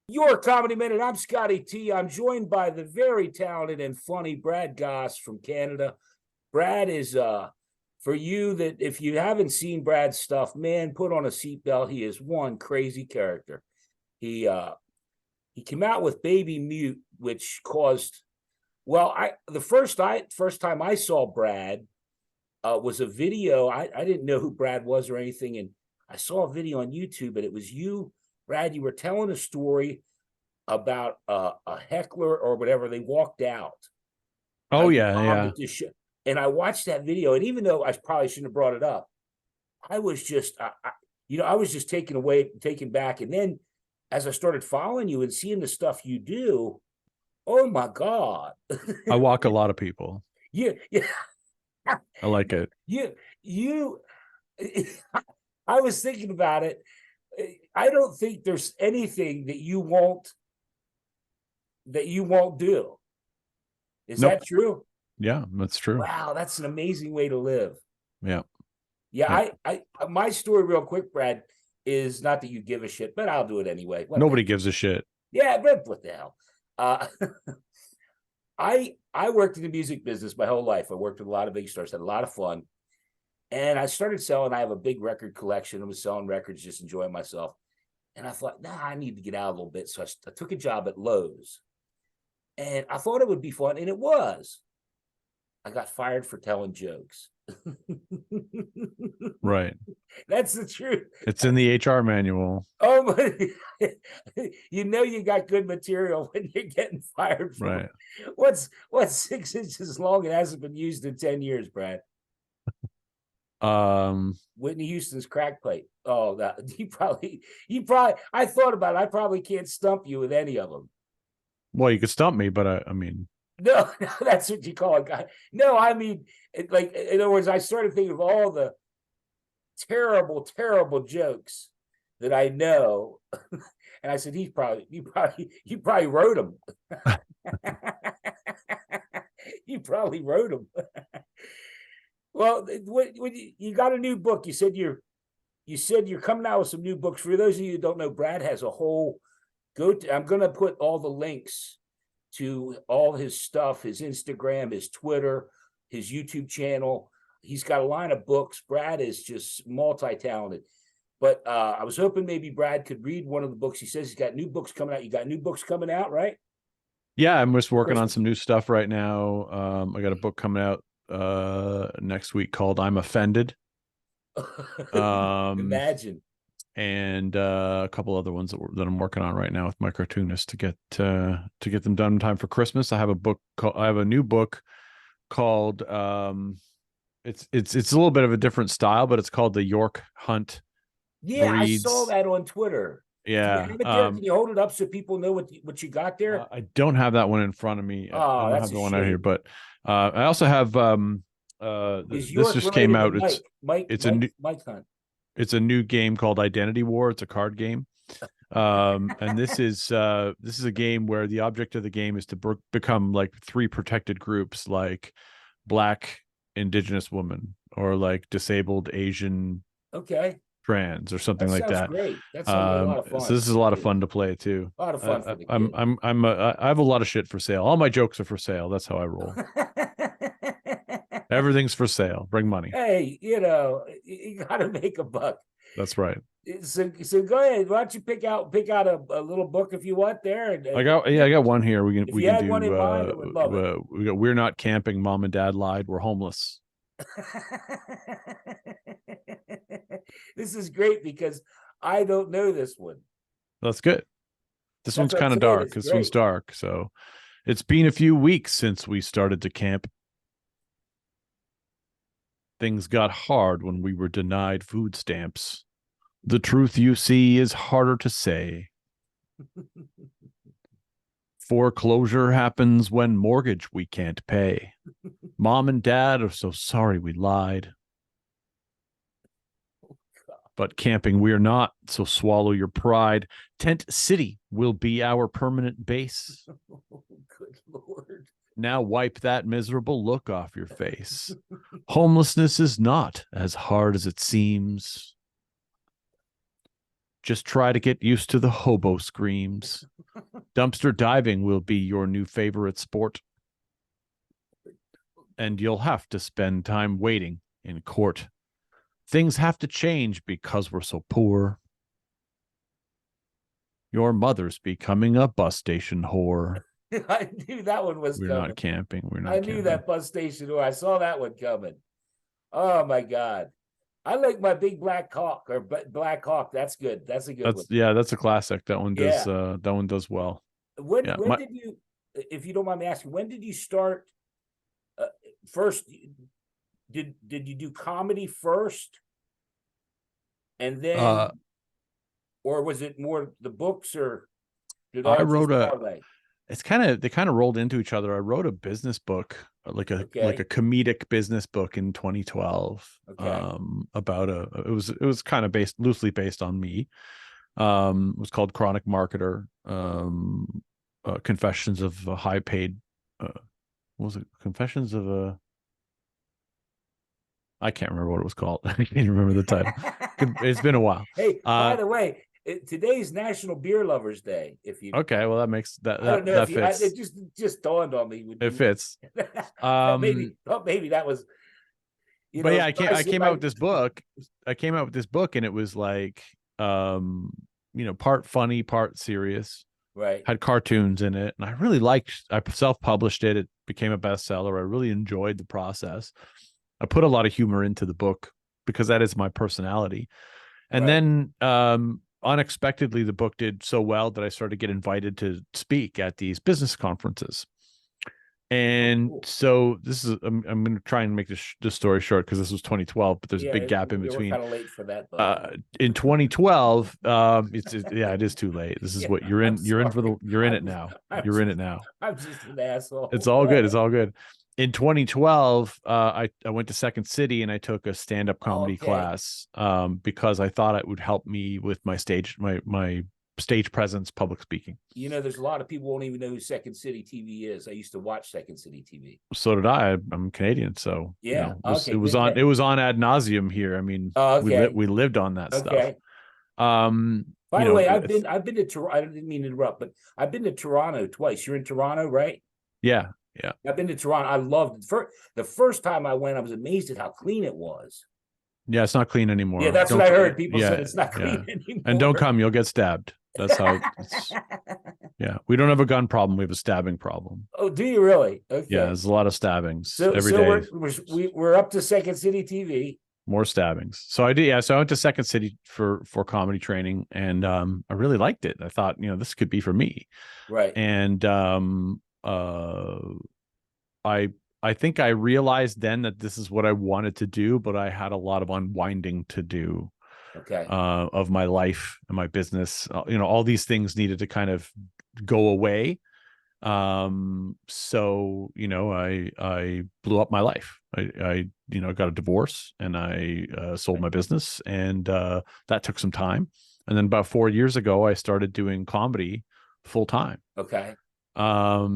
Your Comedy Minute. I'm Scotty T. I'm joined by the very talented and funny Brad Gosse from Canada. Brad is for you that if you haven't seen Brad's stuff, man, put on a seatbelt. He is one crazy character. He came out with Baby Mute, which caused the first time I saw Brad was a video. I didn't know who Brad was or anything, and I saw a video on YouTube, and it was you, Brad. You were telling a story about a heckler or whatever. They walked out. Oh yeah. And I watched that video, and even though I probably shouldn't have brought it up, I was just, I was just taken back. And then as I started following you and seeing the stuff you do, oh my God! I walk a lot of people. Yeah. I like it. You. I was thinking about it. I don't think there's anything that you won't do. Is Nope. that true? Yeah, that's true. Wow, that's an amazing way to live. Yeah. Yeah. I my story real quick, Brad, is not that you give a shit, but I'll do it anyway. Nobody gives a shit. Yeah, but what the hell? I worked in the music business my whole life. I worked with a lot of big stars, had a lot of fun. And I started selling. I have a big record collection. I was selling records, just enjoying myself. And I thought, I need to get out a little bit. So I took a job at Lowe's. And I thought it would be fun, and it was. I got fired for telling jokes. Right. That's the truth. It's in the HR manual. Oh my! You got good material when you're getting fired from. Right. What's 6 inches long and hasn't been used in 10 years, Brad? Whitney Houston's crack pipe. Oh, that you probably. I thought about it. I probably can't stump you with any of them. Well, you could stump me, but I mean. No, that's what you call a guy. No, I mean, like, in other words, I started thinking of all the terrible, terrible jokes that I know, and I said, you probably wrote them. You probably wrote them. Well, you got a new book. You said you're coming out with some new books. For those of you who don't know, Brad has a whole. I'm going to put all the links to all his stuff, his Instagram, his Twitter, his YouTube channel. He's got a line of books. Brad is just multi-talented. But I was hoping maybe Brad could read one of the books. He says he's got new books coming out. You got new books coming out, right? Yeah, I'm just working on some new stuff right now. I got a book coming out next week called I'm Offended. Imagine. And a couple other ones that I'm working on right now with my cartoonists to get them done in time for Christmas. I have a new book called it's a little bit of a different style, but it's called The York Hunt. Yeah, Breeds. I saw that on Twitter. Yeah. Can you hold it up so people know what you got there? I don't have that one in front of me. I don't have the one out here, but I also have this just came out. Mike Hunt. It's a new game called Identity War. It's a card game. And this is a game where the object of the game is to become like 3 protected groups, like Black Indigenous woman or like disabled Asian trans or something like that. Great. That sounds a lot of fun. So this is a lot of fun to play too. A lot of fun for the kid. I have a lot of shit for sale. All my jokes are for sale. That's how I roll. Everything's for sale. Bring money. Hey, you got to make a buck. That's right. So go ahead. Why don't you pick out a little book if you want there? I got one here. We can do. One in mind, I would love it. We got We're Not Camping. Mom and Dad Lied. We're Homeless. This is great because I don't know this one. That's good. This one's kind of dark. This one's dark. So it's been a few weeks since we started to camp. Things got hard when we were denied food stamps. The truth, you see, is harder to say. Foreclosure happens when mortgage we can't pay. Mom and Dad are so sorry we lied. But camping we're not, so swallow your pride. Tent City will be our permanent base. Good Lord. Now wipe that miserable look off your face. Homelessness is not as hard as it seems. Just try to get used to the hobo screams. Dumpster diving will be your new favorite sport, and you'll have to spend time waiting in court. Things have to change because we're so poor. Your mother's becoming a bus station whore. I knew that one was We're coming. not camping. We're not I camping. knew that bus station. I saw that one coming. Oh my God. I like my big black hawk or Black Hawk. That's good. That's a good one. That's a classic. That one does Yeah. that one does well. When did you, if you don't mind me asking, when did you start first? Did you do comedy first? And then, or was it more the books, or did all I just wrote a parlay? they kind of rolled into each other. I wrote a business book, like a comedic business book in 2012. Okay. About it was kind of loosely based on me. It was called Chronic Marketer. Confessions of a high paid what was it? Confessions of a I can't remember what it was called. I can't remember the title. It's been a while. Hey, by the way, today's National Beer Lovers Day. If you okay, well that makes that I don't know that if you, fits. it just dawned on me. It fits. Maybe that was, but yeah, I came out with this book. I came out with this book, and it was like, part funny, part serious. Right. Had cartoons in it, and I really liked. I self-published it. It became a bestseller. I really enjoyed the process. I put a lot of humor into the book because that is my personality. And then unexpectedly, the book did so well that I started to get invited to speak at these business conferences. And so this is I'm going to try and make this story short because this was 2012, but there's a big gap in between. We're kind of late for that. In 2012, it is too late. This is what you're in. You're in it now. You're in it now. I'm just an asshole. It's all good. It's all good. In 2012, I went to Second City and I took a stand-up comedy class because I thought it would help me with my stage presence, public speaking. There's a lot of people won't even know who Second City TV is. I used to watch Second City TV. So did I. I'm Canadian, so yeah. It was on ad nauseum here. I mean, we lived on that stuff. By the way, I've been to Toronto. I didn't mean to interrupt, but I've been to Toronto twice. You're in Toronto, right? Yeah. I've been to Toronto. I loved it. The first time I went, I was amazed at how clean it was. Yeah, it's not clean anymore. Yeah, that's what I heard. People said it's not clean anymore. And don't come, you'll get stabbed. That's how it's we don't have a gun problem, we have a stabbing problem. Oh, do you really? Okay. Yeah, there's a lot of stabbings every day. We're up to Second City TV. More stabbings. So I did, so I went to Second City for comedy training, and I really liked it. I thought, this could be for me. Right. And I think I realized then that this is what I wanted to do, but I had a lot of unwinding to do. Okay. Of my life and my business. All these things needed to kind of go away. So I blew up my life. I got a divorce, and I sold my business, and that took some time. And then about 4 years ago, I started doing comedy full time. Okay. But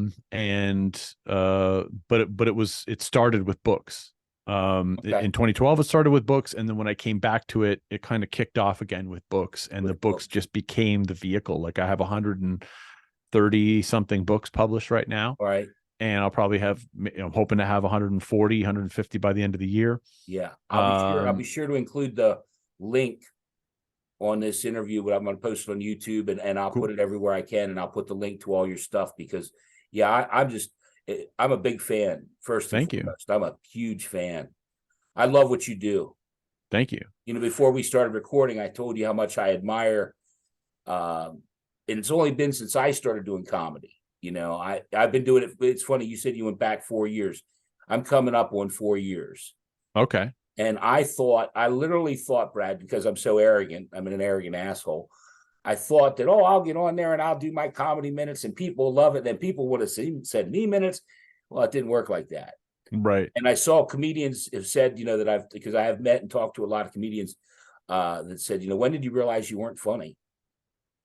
it started with books. In 2012 it started with books, and then when I came back to it kind of kicked off again with books, and the books just became the vehicle. Like I have 130 something books published right now. Right. And I'll probably have, I'm hoping to have 140, 150 by the end of the year. Yeah. I'll be sure to include the link on this interview, but I'm going to post it on YouTube, and I'll put it everywhere I can, and I'll put the link to all your stuff because I'm a big fan. Thank you. I'm a huge fan. I love what you do. Thank you. Before we started recording, I told you how much I admire. And it's only been since I started doing comedy. I've been doing it. It's funny. You said you went back 4 years. I'm coming up on 4 years. Okay. And I literally thought, Brad, because I'm so arrogant, I'm an arrogant asshole. I thought that, I'll get on there and I'll do my comedy minutes and people love it. Then people would have said me minutes. Well, it didn't work like that. Right. And I saw comedians have said, because I have met and talked to a lot of comedians that said, when did you realize you weren't funny?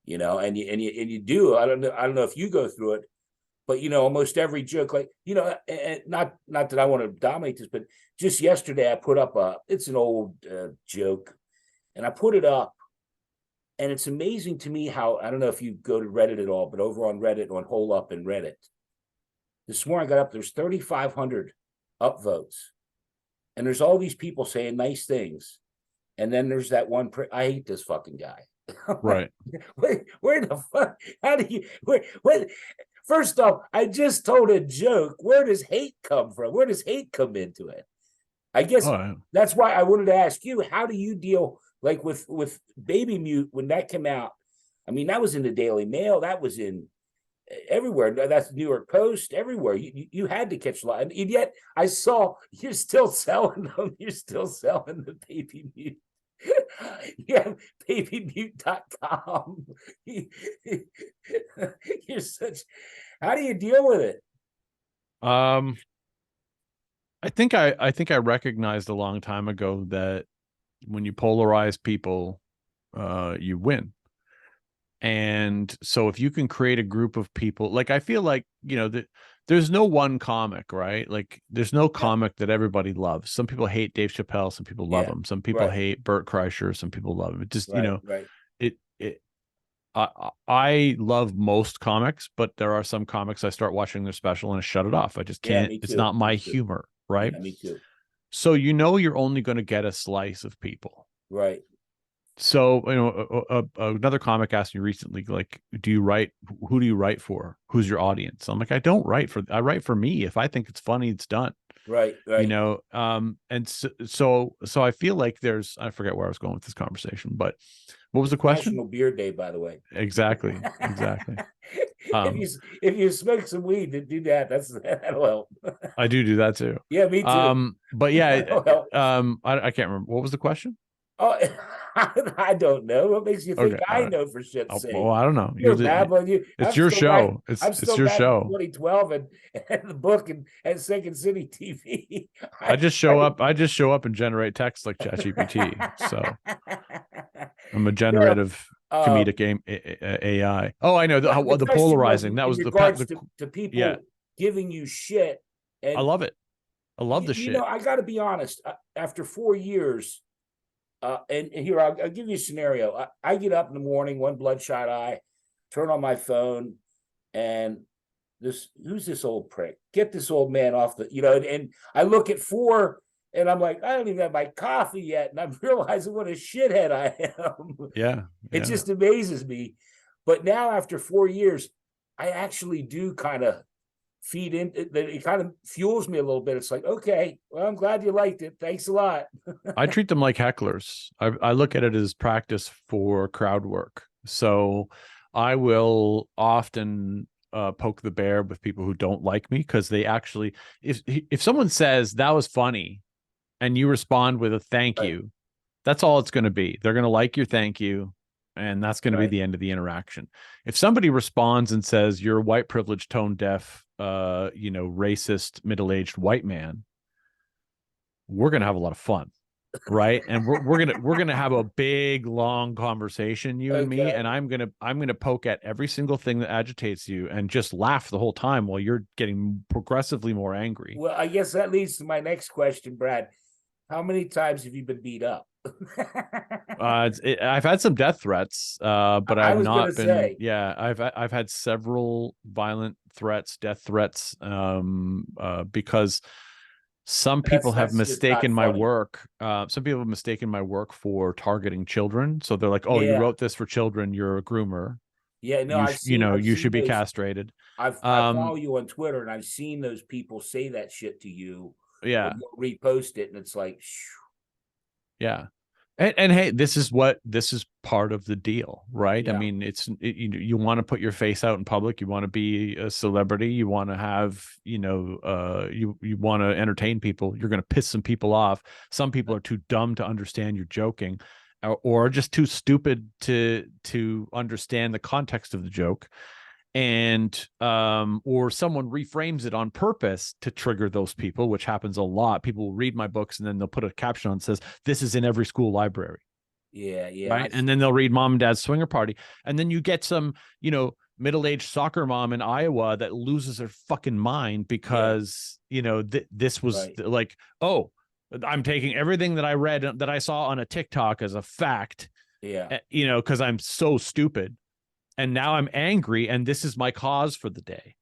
And you do. I don't know if you go through it, but almost every joke, like, and not that I want to dominate this, but just yesterday I put up it's an old joke, and I put it up, And it's amazing to me how, I don't know if you go to Reddit at all, but over on Reddit, on Hole Up and Reddit, this morning I got up, there's 3,500 upvotes. And there's all these people saying nice things. And then there's that one, I hate this fucking guy. Right. Where the fuck? How do you? What? First off, I just told a joke. Where does hate come from? Where does hate come into it? I guess that's why I wanted to ask you. How do you deal like with Baby Mute when that came out? I mean, that was in the Daily Mail. That was in everywhere. That's New York Post. Everywhere. You had to catch a lot, and yet I saw you're still selling them. You're still selling the Baby Mute. Yeah, babymute.com. You're such, how do you deal with it? I think I recognized a long time ago that when you polarize people, you win. And so if you can create a group of people, like I feel like, there's no one comic, right? Like there's no comic that everybody loves. Some people hate Dave Chappelle, some people love him. Some people hate Bert Kreischer, some people love him. It just, I love most comics, but there are some comics I start watching their special and I shut it off. I just can't. It's not my humor, right? Yeah, me too. So you're only going to get a slice of people. Right. So, another comic asked me recently, like, who do you write for? Who's your audience? I'm like, I write for me. If I think it's funny, it's done. Right. And so I feel like I forget where I was going with this conversation, but what was the question? National Beer Day, by the way. Exactly. If you smoke some weed to do that, that'll help. I do that too. Yeah, me too. But yeah, I can't remember. What was the question? Oh, I don't know. What makes you think I know for shit's sake? Well, I don't know. It's your show. It's your show. 2012 and the book and Second City TV. I just show up and generate text like ChatGPT. So I'm a generative comedic game AI. Oh, I know the polarizing. That was to people giving you shit. And I love it. I love the shit. I got to be honest. After 4 years. And here, I'll give you a scenario. I get up in the morning, one bloodshot eye, turn on my phone, and who's this old prick? Get this old man off and I look at 4, and I'm like, I don't even have my coffee yet, and I'm realizing what a shithead I am. Yeah. It just amazes me. But now, after 4 years, I actually do kind of feed in. It kind of fuels me a little bit. It's like, okay, well, I'm glad you liked it. Thanks a lot. I treat them like hecklers. I look at it as practice for crowd work. So I will often poke the bear with people who don't like me, because they actually, if someone says that was funny and you respond with a thank you, that's all it's going to be. They're going to like your thank you, and that's going to be the end of the interaction. If somebody responds and says you're a white privileged, tone deaf, racist, middle-aged white man, we're going to have a lot of fun. Right. And we're going to have a big, long conversation, you and me. And I'm going to poke at every single thing that agitates you and just laugh the whole time while you're getting progressively more angry. Well, I guess that leads to my next question, Brad. How many times have you been beat up? I've had some death threats, but I've not been. Yeah, I've had several violent threats, death threats, because some people have mistaken my work. Some people have mistaken my work for targeting children. So they're like, "Oh, you wrote this for children. You're a groomer. Yeah, no, you should be castrated." I follow you on Twitter, and I've seen those people say that shit to you. Yeah, repost it, and it's like, yeah. And hey, this is part of the deal, right? Yeah. I mean, you want to put your face out in public. You want to be a celebrity. You want to have, you want to entertain people. You're going to piss some people off. Some people are too dumb to understand you're joking, or just too stupid to understand the context of the joke. And or someone reframes it on purpose to trigger those people, which happens a lot. People will read my books and then they'll put a caption on that says, "This is in every school library." Yeah. Right. And then they'll read Mom and Dad's Swinger Party. And then you get some, middle-aged soccer mom in Iowa that loses her fucking mind because, this was like, oh, I'm taking everything that I read, that I saw on a TikTok as a fact. Yeah. you know, because I'm so stupid. And now I'm angry, and this is my cause for the day.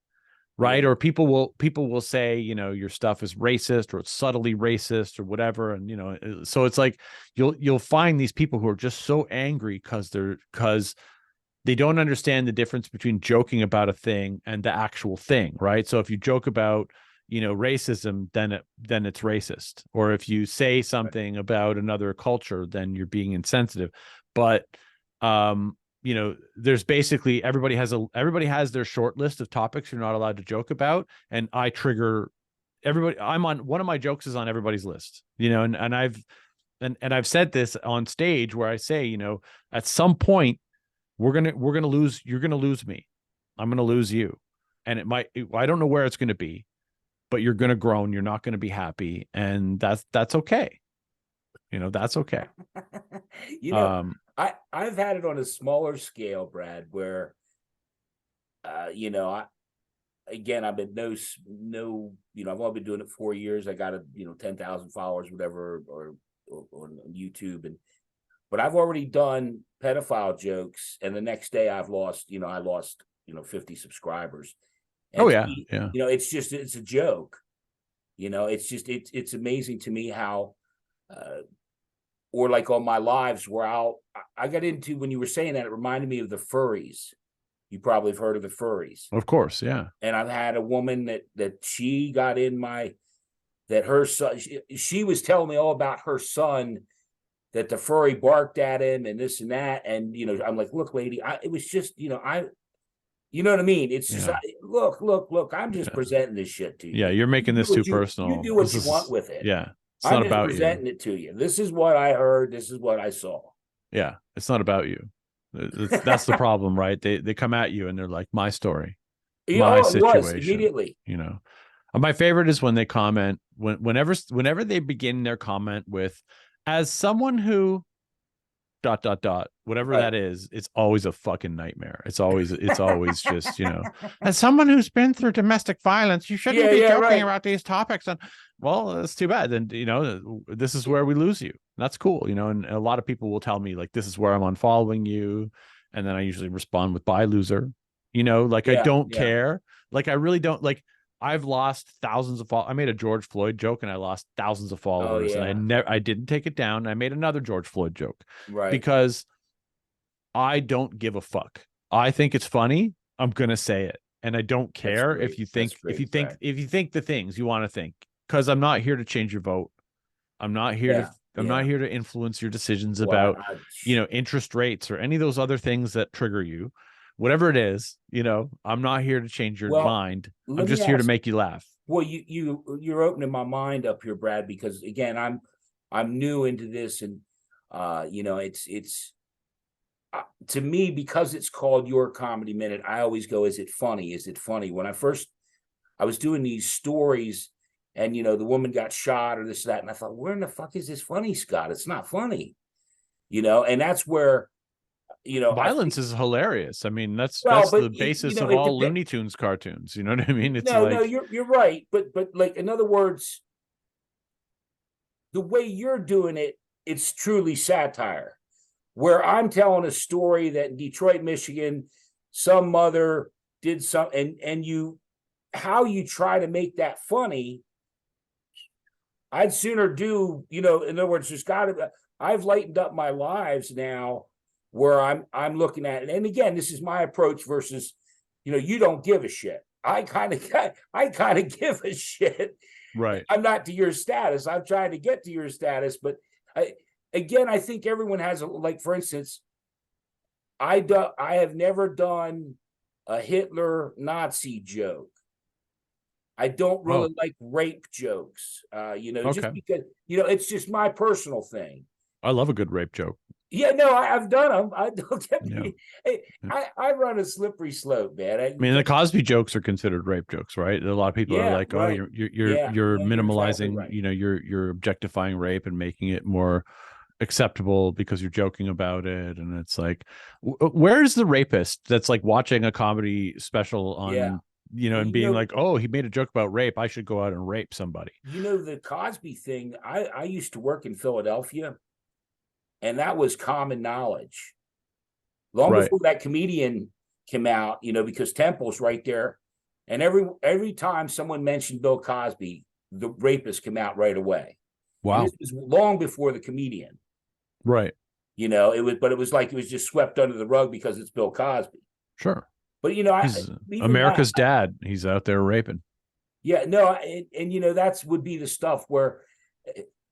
Right. Yeah. Or people will say, you know, your stuff is racist or it's subtly racist or whatever. And, you know, so it's like you'll find these people who are just so angry because they don't understand the difference between joking about a thing and the actual thing, right? So if you joke about, you know, racism, then it's racist. Or if you say something about another culture, then you're being insensitive. But you know, there's basically everybody has their short list of topics you're not allowed to joke about, and I trigger everybody. I'm on one of my jokes is on everybody's list, you know, and I've said this on stage where I say, you know, at some point we're gonna lose. You're gonna lose me. I'm gonna lose you, and I don't know where it's gonna be, but you're gonna groan. You're not gonna be happy, and that's okay. You know, that's okay. You know, I've had it on a smaller scale, Brad, where you know, again, I've been you know, I've only been doing it 4 years. I got 10,000 followers, whatever, or on YouTube, but I've already done pedophile jokes, and the next day I lost 50 subscribers. Oh And to yeah, me, yeah. it's a joke. You know, it's amazing to me how or like on my lives where I got into, when you were saying that, it reminded me of the furries. You probably have heard of the furries. Of course, yeah. And I've had a woman that she got in that her son, she was telling me all about her son, that the furry barked at him and this and that. And, I'm like, look, lady, it was just, you know what I mean? It's just, Yeah. look, I'm just Yeah. presenting this shit to Yeah, you. you're making this too You personal. do what This you want is with it. yeah. It's I'm not just about you. presenting it to you. This is what I heard. This is what I saw. Yeah, it's not about you. That's the problem, right? They come at you and they're like, my story, my Oh, it was situation. immediately. You know, my favorite is when they comment whenever they begin their comment with, as someone who dot dot dot whatever Right. that is, it's always a fucking nightmare. It's always just, you know, as someone who's been through domestic violence, you shouldn't Yeah, be yeah, joking right. about these topics. And well, that's too bad. And you know, this is where we lose you. That's cool, you know. And a lot of people will tell me like, this is where I'm unfollowing you, and then I usually respond with bye loser. You know, like I Yeah, don't yeah. care. Like I really don't like. I've lost thousands of followers. I made a George Floyd joke and I lost thousands of Oh, followers, and yeah. I didn't take it down. I made another George Floyd joke Right. because I don't give a fuck. I think it's funny. I'm gonna say it, and I don't That's care great. That's great, Brad. if you think the things you want to think, because I'm not here to change your vote. I'm not here to Yeah, I'm not yeah. here to influence your decisions Well, about, you know, interest rates or any of those other things that trigger you. Whatever it is, you know, I'm not here to change your well, mind. I'm let me just here to ask. make you laugh. Well, you're opening my mind up here, Brad, because again, I'm new into this, and it's to me, because it's called Your Comedy Minute. I always go, is it funny? Is it funny? When I was doing these stories, and the woman got shot or this that, and I thought, where in the fuck is this funny, Scott? It's not funny, and that's where I think. Violence is hilarious. I mean, Well, that's but the basis of it all depends. Looney Tunes cartoons. You know what I mean? It's No, like, you're right, but like, in other words, the way you're doing it, it's truly satire. Where I'm telling a story that in Detroit, Michigan, some mother did some, and how you try to make that funny. I'd sooner do, in other words, there's got to. I've lightened up my lives now, where I'm looking at it, and again, this is my approach versus, you don't give a shit. I kind of give a shit. right. I'm not to your status. I'm trying to get to your status, but I think everyone has like, for instance, I have never done a Hitler Nazi joke. I don't Oh, really like rape jokes, just okay. because, it's just my personal thing. I love a good rape joke. Yeah, no, I've done them. I don't get Yeah. me. Hey, Yeah. I run a slippery slope, man. I mean, the Cosby jokes are considered rape jokes, right? A lot of people are Yeah, like, "Oh, right. Yeah, you're yeah, you're exactly minimalizing, right. you know, you're objectifying rape and making it more acceptable because you're joking about it." And it's like, where's the rapist that's like watching a comedy special Yeah. on, you know, Well, and being like, "Oh, he made a joke about rape. I should go out and rape somebody." the Cosby thing. I used to work in Philadelphia, and that was common knowledge long Right. before that comedian came out, because Temple's right there. And every time someone mentioned Bill Cosby, the rapist came out right away. And Wow. this was long before the comedian. Right. It was like it was just swept under the rug because it's Bill Cosby. Sure. But He's even that, America's dad. He's out there raping. yeah, no, and that's would be the stuff where,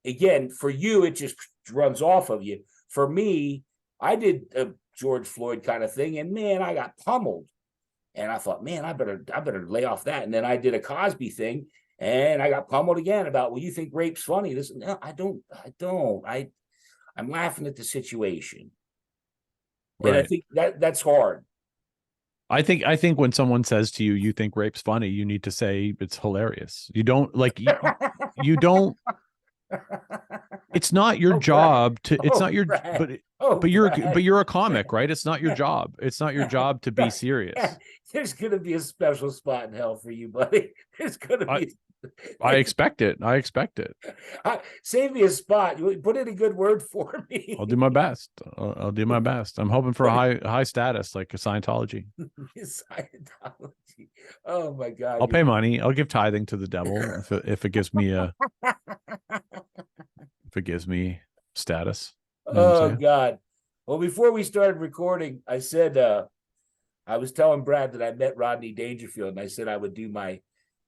again, for you it just runs off of you. For me, I did a George Floyd kind of thing, and man, I got pummeled, and I thought, man, I better lay off that. And then I did a Cosby thing, and I got pummeled again about, well, you think rape's funny? This, no, I don't. I'm laughing at the situation, and I Right. think that's hard. I think when someone says to you, you think rape's funny, you need to say it's hilarious. You don't like you don't. It's not your Oh, Brad. job to. It's not Oh, your. Brad. But Oh, Brad. you're a comic, right? It's not your job. It's not your job to be serious. There's gonna be a special spot in hell for you, buddy. There's gonna I be. I expect it. I expect it. Save me a spot. You put in a good word for me. I'll do my best. I'll do my best. I'm hoping for a high status like a Scientology. Scientology. Oh my God. I'll pay money. I'll give tithing to the devil if it gives me status. You know what I'm Oh saying? God. Well, before we started recording, I said I was telling Brad that I met Rodney Dangerfield, and I said I would do my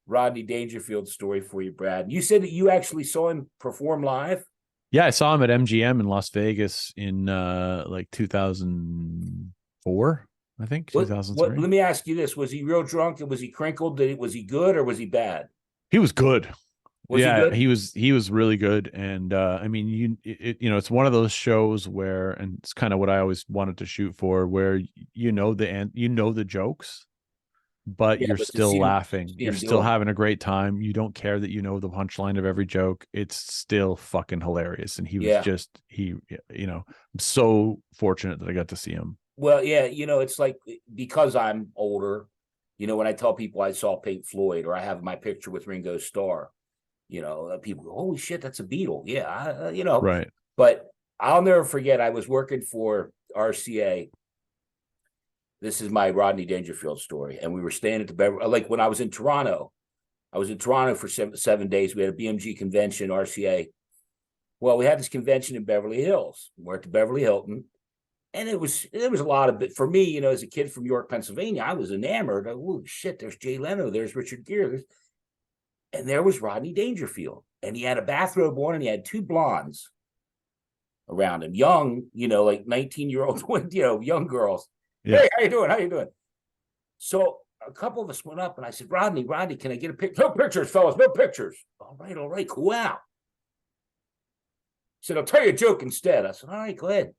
Rodney Dangerfield story for you, Brad. You said that you actually saw him perform live. Yeah, I saw him at MGM in Las Vegas in like 2004, I think, What? 2003. Let me ask you this: was he real drunk, and was he crinkled? Was he good, or was he bad? He was good. Was he good? He was really good. And I mean, it's one of those shows where, and it's kind of what I always wanted to shoot for, where the jokes, but Yeah, you're but to still laughing. see You're him do still him. having a great time. You don't care that you know the punchline of every joke. It's still fucking hilarious. And he was Yeah. just I'm so fortunate that I got to see him. Well, yeah, it's like, because I'm older, when I tell people I saw Pink Floyd, or I have my picture with Ringo Starr, people go, holy shit, that's a Beatle. Yeah, Right. but I'll never forget, I was working for RCA. This is my Rodney Dangerfield story. And we were staying at the Beverly, like when I was in Toronto. I was in Toronto for 7 days. We had a BMG convention, RCA. Well, we had this convention in Beverly Hills. We're at the Beverly Hilton. And there was a lot of it for me, as a kid from York, Pennsylvania. I was enamored. Oh shit, there's Jay Leno, there's Richard Gere, and there was Rodney Dangerfield, and he had a bathrobe on, and he had two blondes around him, young, like 19-year-old, young girls. Yeah. Hey, how you doing? How you doing? So a couple of us went up, and I said, Rodney, can I get a picture? No pictures, fellas, no pictures. All right, cool out. He said, I'll tell you a joke instead. I said, all right, go ahead.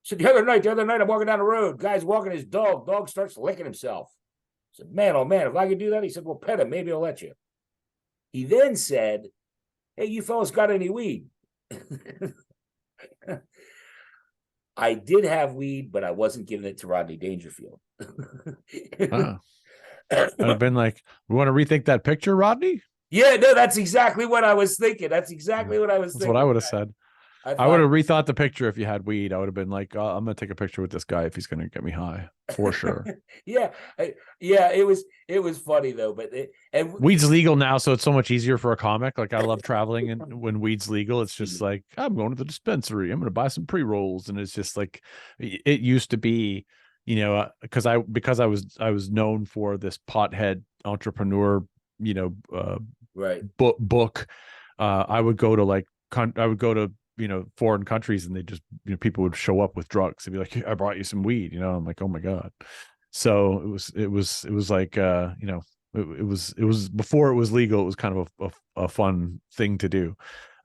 So the other night, I'm walking down the road. Guy's walking his dog. Dog starts licking himself. I said, man, oh man, if I could do that, he said, well, pet him. Maybe I'll let you. He then said, hey, you fellas got any weed? I did have weed, but I wasn't giving it to Rodney Dangerfield. I'd have been like, we want to rethink that picture, Rodney? Yeah, no, that's exactly what I was thinking. That's exactly what I was thinking. That's what I would have said. I would have rethought the picture if you had weed. I would have been like, oh, I'm gonna take a picture with this guy if he's gonna get me high for sure. Yeah, it was funny though, but weed's legal now, so it's so much easier for a comic. Like I love traveling, and when weed's legal, it's just like I'm going to the dispensary. I'm gonna buy some pre-rolls, and it's just like it used to be, because I was known for this pothead entrepreneur, right book. I would go to foreign countries, and they just, people would show up with drugs. They'd be like, I brought you some weed, I'm like, oh my God. So it was like, it was before it was legal. It was kind of a fun thing to do.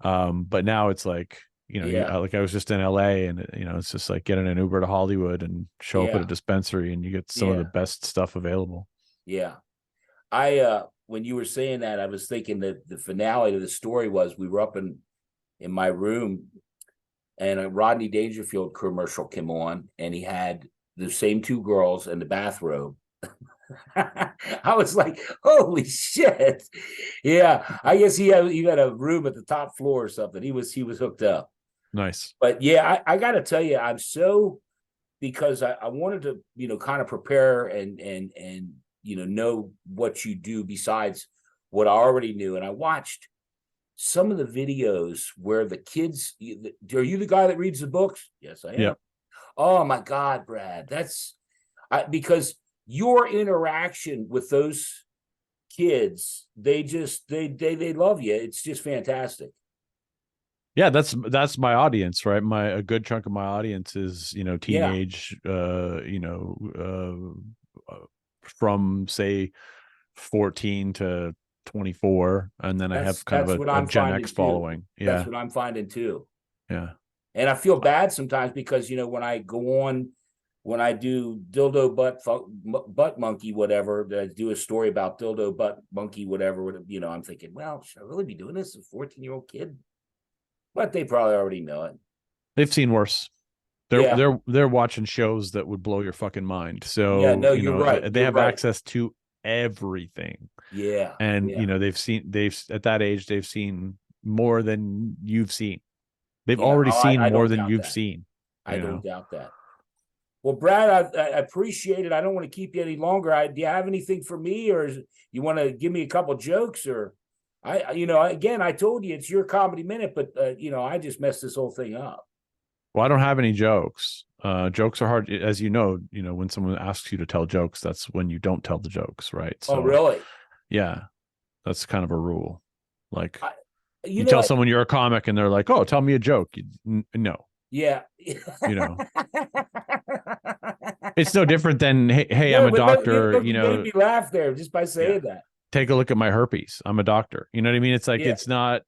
But now it's like, like I was just in LA, and it's just like getting an Uber to Hollywood and show up at a dispensary, and you get some of the best stuff available. Yeah. When you were saying that, I was thinking that the finale of the story was, we were up in my room, and a Rodney Dangerfield commercial came on, and he had the same two girls in the bathrobe. I was like, holy shit. Yeah, I guess he had a room at the top floor or something. He was hooked up. Nice. But yeah, I got to tell you, I'm so, because I wanted to, kind of prepare and know what you do besides what I already knew. And I watched some of the videos where the kids, are you the guy that reads the books? Yes, I am. Yeah. Oh my God, Brad, because your interaction with those kids, they love you. It's just fantastic. Yeah, that's my audience, right? A good chunk of my audience is, Yeah, teenage, from say 14 to 24, and then I have kind of that's what a I'm Gen finding X too. following. That's Yeah. what I'm finding too. Yeah. And I feel bad sometimes because when I go on, when I do dildo butt monkey whatever, I do a story about dildo butt monkey whatever. I'm thinking, well, should I really be doing this? A 14-year-old kid, but they probably already know it. They've seen worse. They're Yeah, they're they're watching shows that would blow your fucking mind. yeah. So, No, you're right. they You're have right. access to everything. Yeah, And, yeah, they've at that age, they've seen more than you've seen. They've yeah. already Oh, seen I more don't than doubt you've that. seen, I you don't know. doubt that. Well, Brad, I appreciate it. I don't want to keep you any longer. Do you have anything for me, or you want to give me a couple jokes? Or again, I told you it's your comedy minute, but I just messed this whole thing up. Well, I don't have any jokes. Jokes are hard, as when someone asks you to tell jokes, that's when you don't tell the jokes, right? Oh, So, really? yeah, that's kind of a rule. Like, I, you you know, tell I, someone you're a comic and they're like, "Oh, tell me a joke." No, yeah. you know. It's no different than, hey, I'm No, a but doctor, look, you made me laugh there just by yeah. saying that. Take a look at my herpes. I'm a doctor. You know what I mean? It's like, Yeah, it's not,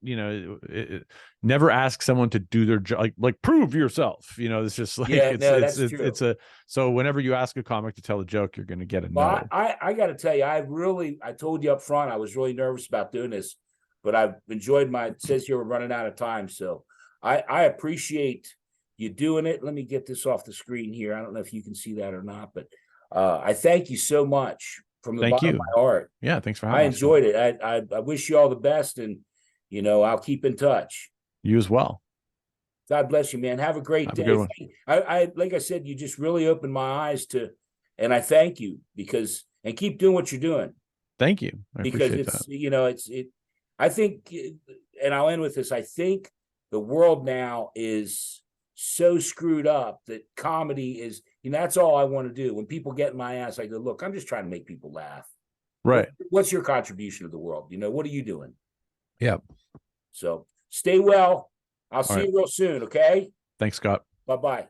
never ask someone to do their job, like prove yourself. It's just like, yeah. No, that's true. so whenever you ask a comic to tell a joke, you're going to get a Well, no. I got to tell you, I told you up front, I was really nervous about doing this, but I've enjoyed it says here we're running out of time. So I appreciate you doing it. Let me get this off the screen here. I don't know if you can see that or not, but I thank you so much from the Thank bottom of you. my heart. Yeah. Thanks for I having me, Scott. enjoyed it. I wish you all the best, and I'll keep in touch. You as well. God bless you, man. Have a great Have a good day. one. I like I said, you just really opened my eyes and I thank you and keep doing what you're doing Thank you. I because appreciate that. I think, and I'll end with this. I think the world now is so screwed up that comedy is, that's all I want to do. When people get in my ass, I go, look, I'm just trying to make people laugh. Right. What's your contribution to the world? What are you doing? Yeah. So stay well. I'll All see right. you real soon. Okay. Thanks, Scott. Bye-bye.